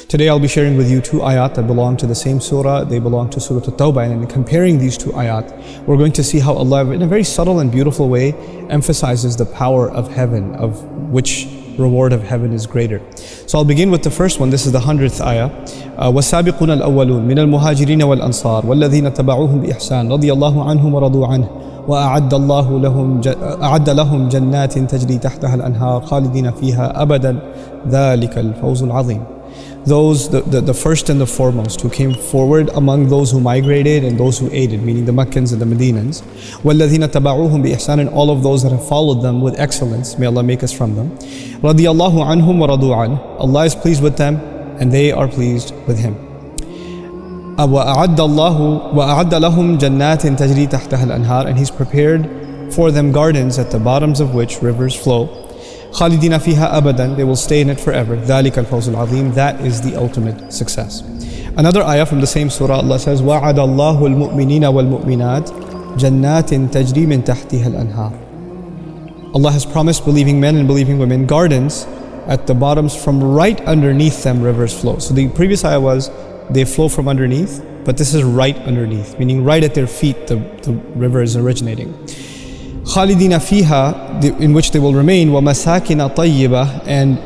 Today I'll be sharing with you two ayat that belong to the same surah. They belong to Surah At-Tawbah, and in comparing these two ayat, we're going to see how Allah, in a very subtle and beautiful way, emphasizes the power of heaven, of which reward of heaven is greater. So I'll begin with the first one. This is the 100th ayah. وَالسَّابِقُونَ الْأَوَّلُونَ مِنَ الْمُهَاجِرِينَ وَالْأَنصَارِ وَالَّذِينَ اتَّبَعُوهُمْ بِإِحْسَانٍ رَضِيَ اللَّهُ عَنْهُمْ وَرَضُوا عَنْهُ وأعد لهم جنات تجري تحتها الأنهار خالدين فيها أبدا ذلك الفوز العظيم. Those, the first and the foremost who came forward among those who migrated and those who aided, meaning the Meccans and the Medinans, وَالَّذِينَ اتَّبَعُوهُمْ بِإِحْسَانٍ, and all of those that have followed them with excellence, may Allah make us from them. رَضِيَ اللَّهُ عَنْهُمْ وَرَضُوا عَنْهُ, Allah is pleased with them and they are pleased with Him. وَأَعَدَّ لَهُمْ جَنَّاتٍ تَجْرِي تَحْتَهَا الْأَنْهَارِ, and He's prepared for them gardens at the bottoms of which rivers flow. خَالِدِينَ فِيهَا أَبَدًا, they will stay in it forever. ذَلِكَ الْفَوْزُ الْعَظِيمُ, that is the ultimate success. Another ayah from the same surah, Allah says, وَعَدَ اللَّهُ الْمُؤْمِنِينَ وَالْمُؤْمِنَاتِ جَنَّاتٍ تَجْرِي مِنْ تَحْتِهَا الْأَنْهَارِ. Allah has promised believing men and believing women gardens at the bottoms, from right underneath them rivers flow. So the previous ayah was they flow from underneath, but this is right underneath, meaning right at their feet the river is originating. خَالِدِينَ فِيهَا, in which they will remain, وَمَسَاكِنَ طَيِّبَةً, and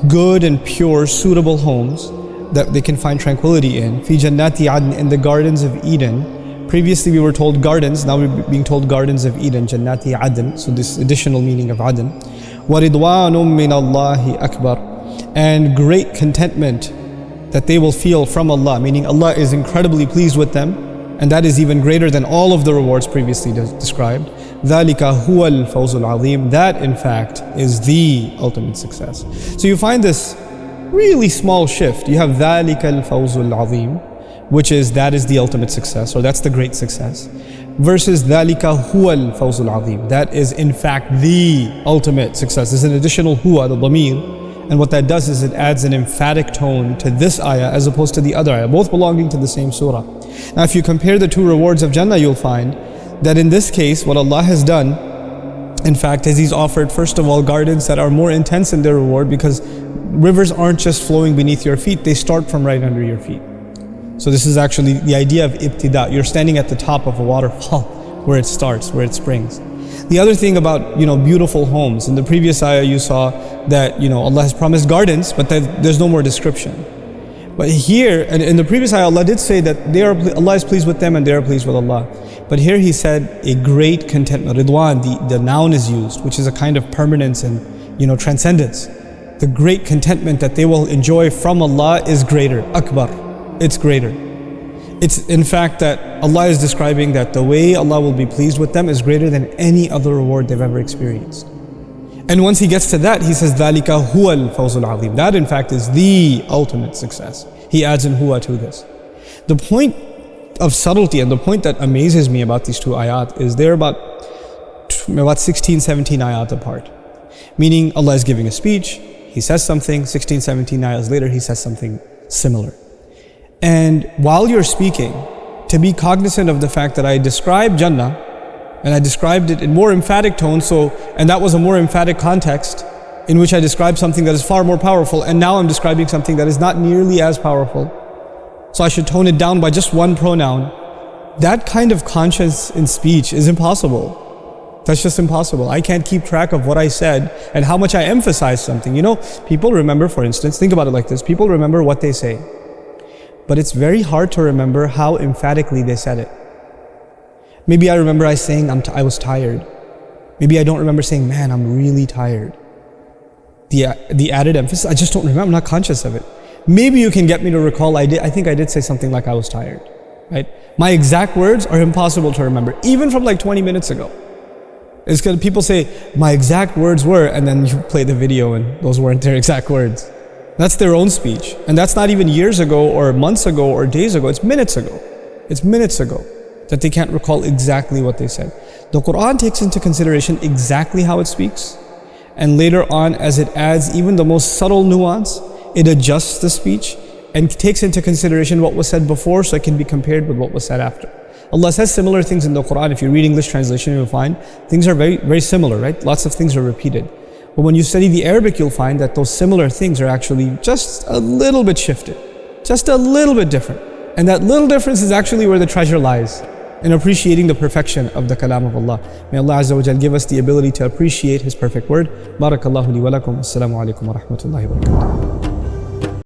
good and pure, suitable homes that they can find tranquility in. فِي جَنَّاتِ عَدْنٍ, in the gardens of Eden. Previously we were told gardens, now we're being told gardens of Eden, Jannati Adn, so this additional meaning of Adn. وَرِضْوَانٌ مِّنَ اللَّهِ أَكْبَرُ, and great contentment that they will feel from Allah, meaning Allah is incredibly pleased with them, and that is even greater than all of the rewards previously described. ذَلِكَ هُوَ الْفَوْزُ الْعَظِيمُ, that in fact is the ultimate success. So you find this really small shift. You have ذَلِكَ الْفَوْزُ الْعَظِيمُ, which is that is the ultimate success, or that's the great success, versus ذَلِكَ هُوَ الْفَوْزُ الْعَظِيمُ, that is in fact the ultimate success. There's an additional huwa, the dhamir, and what that does is it adds an emphatic tone to this ayah as opposed to the other ayah, both belonging to the same surah. Now if you compare the two rewards of Jannah, you'll find that in this case what Allah has done in fact is He's offered first of all gardens that are more intense in their reward, because rivers aren't just flowing beneath your feet, they start from right under your feet. So this is actually the idea of ibtida. You're standing at the top of a waterfall where it starts, where it springs. The other thing about, beautiful homes, in the previous ayah you saw that, Allah has promised gardens, but there's no more description. But here, and in the previous ayah, Allah did say that Allah is pleased with them and they are pleased with Allah. But here He said a great contentment. Ridwan, the noun is used, which is a kind of permanence and, transcendence. The great contentment that they will enjoy from Allah is greater. Akbar. It's greater. It's in fact that Allah is describing that the way Allah will be pleased with them is greater than any other reward they've ever experienced. And once He gets to that, He says, ذَلِكَ هُوَ الْفَوْزُ الْعَظِيمُ, that in fact is the ultimate success. He adds in huwa to this. The point of subtlety and the point that amazes me about these two ayat is they're about 16, 17 ayat apart. Meaning Allah is giving a speech, He says something, 16, 17 ayats later He says something similar. And while you're speaking, to be cognizant of the fact that I described Jannah, and I described it in more emphatic tones, and that was a more emphatic context in which I described something that is far more powerful, and now I'm describing something that is not nearly as powerful. So I should tone it down by just one pronoun. That kind of conscience in speech is impossible. That's just impossible. I can't keep track of what I said and how much I emphasized something. People remember, for instance, think about it like this, people remember what they say. But it's very hard to remember how emphatically they said it. Maybe I remember I saying I was tired. Maybe I don't remember saying, man, I'm really tired. The added emphasis, I just don't remember, I'm not conscious of it. Maybe you can get me to recall, I think I did say something like I was tired, right? My exact words are impossible to remember, even from like 20 minutes ago. It's because people say, my exact words were, and then you play the video and those weren't their exact words. That's their own speech. And that's not even years ago or months ago or days ago, it's minutes ago. It's minutes ago that they can't recall exactly what they said. The Quran takes into consideration exactly how it speaks, and later on as it adds even the most subtle nuance, it adjusts the speech and takes into consideration what was said before so it can be compared with what was said after. Allah says similar things in the Quran. If you read English translation, you'll find things are very, very similar, right? Lots of things are repeated. But when you study the Arabic, you'll find that those similar things are actually just a little bit shifted, just a little bit different. And that little difference is actually where the treasure lies, in appreciating the perfection of the kalam of Allah. May Allah Azza wa Jal give us the ability to appreciate His perfect word. Barakallahu li wa lakum. Assalamu alaikum wa rahmatullahi wa barakatuh.